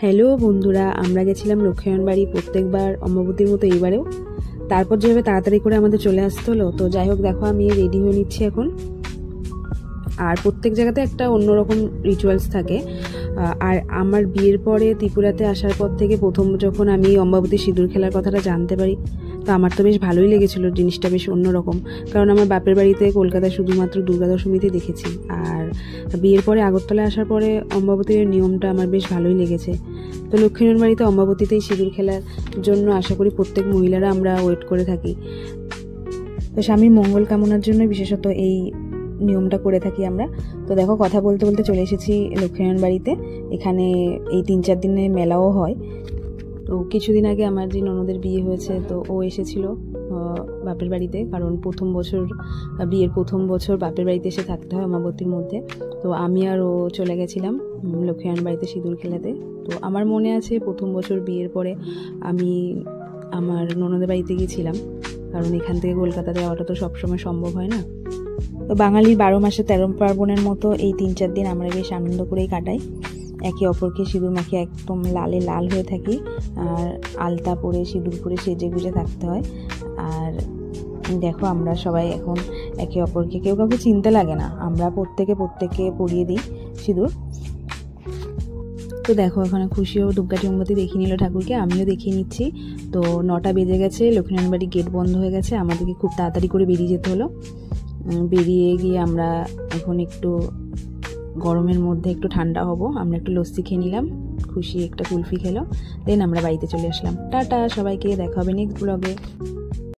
Hello বন্ধুরা, আমরা গেছিলাম লক্ষ্মীনারায়ণ বাড়ি প্রত্যেকবার অম্বাবতীর মতো এইবারেও। তারপর যেভাবে তাড়াতাড়ি করে আমাদের চলে আসতে হলো, তো যাই হোক দেখো আমি রেডি হয়ে নিচ্ছি এখন। আর প্রত্যেক জায়গাতে একটা অন্যরকম রিচুয়ালস থাকে। আর আমার বিয়ের পরে ত্রিপুরাতে আসার পর থেকে প্রথম যখন আমি অম্বাবতী সিঁদুর খেলার কথাটা জানতে পারি, তো আমার তো বেশ ভালোই লেগেছিল, জিনিসটা বেশ অন্যরকম। কারণ আমার বাপের বাড়িতে কলকাতায় শুধুমাত্র দুর্গা দশমীতে দেখেছি, আর বিয়ের পরে আগরতলায় আসার পরে অম্বাবতীর নিয়মটা আমার বেশ ভালোই লেগেছে। তো লক্ষ্মীনারায়ণ বাড়িতে অম্বাবতীতেই সিঁদুর খেলার জন্য আশা করি প্রত্যেক মহিলারা আমরা ওয়েট করে থাকি। তো স্বামীর মঙ্গল কামনার জন্য বিশেষত এই নিয়মটা করে থাকি আমরা। তো দেখো কথা বলতে বলতে চলে এসেছি লক্ষ্মীনারায়ণ বাড়িতে। এখানে এই 3-4 দিনে মেলাও হয়। তো কিছুদিন আগে আমার যে ননদের বিয়ে হয়েছে, তো ও এসেছিল বাপের বাড়িতে, কারণ বিয়ের প্রথম বছর বাপের বাড়িতে এসে থাকতে হয় অমাবতীর মধ্যে। তো আমি আর ও চলে গেছিলাম লক্ষ্মীনারায়ণ বাড়িতে সিঁদুর খেলাতে। তো আমার মনে আছে প্রথম বছর বিয়ের পরে আমি আমার ননদের বাড়িতে গিয়েছিলাম, কারণ এখান থেকে কলকাতাতে যাওয়াটা তো সবসময় সম্ভব হয় না। তো বাঙালির 12 মাসে 13 পার্বণের মতো এই 3-4 দিন আমরা বেশ আনন্দ করেই কাটাই। একে অপরকে সিঁদুর মাখিয়ে একদম লালে লাল হয়ে থাকি, আর আলতা পরে সিঁদুর পরে সেজে গুজে থাকতে হয়। আর দেখো আমরা সবাই এখন একে অপরকে, কেউ কাউকে চিনতে লাগে না, আমরা প্রত্যেকে পরিয়ে দিই সিঁদুর। তো দেখো এখানে খুশিও ধূপকাঠি মোমবাতি দেখিয়ে নিল ঠাকুরকে, আমিও দেখিয়ে নিচ্ছি। তো 9টা বেজে গেছে, লক্ষ্মীনারায়ণ বাড়ির গেট বন্ধ হয়ে গেছে, আমাদেরকে খুব তাড়াতাড়ি করে বেরিয়ে যেতে হলো। বেরিয়ে গিয়ে আমরা এখন একটু গরমের মধ্যে একটু ঠান্ডা হব, আমরা একটু লস্যি খেয়ে নিলাম, খুশি একটা কুলফি খেলো, দেন আমরা বাড়িতে চলে আসলাম। টাটা সবাইকে, দেখা হবে নেক্সট ব্লগে।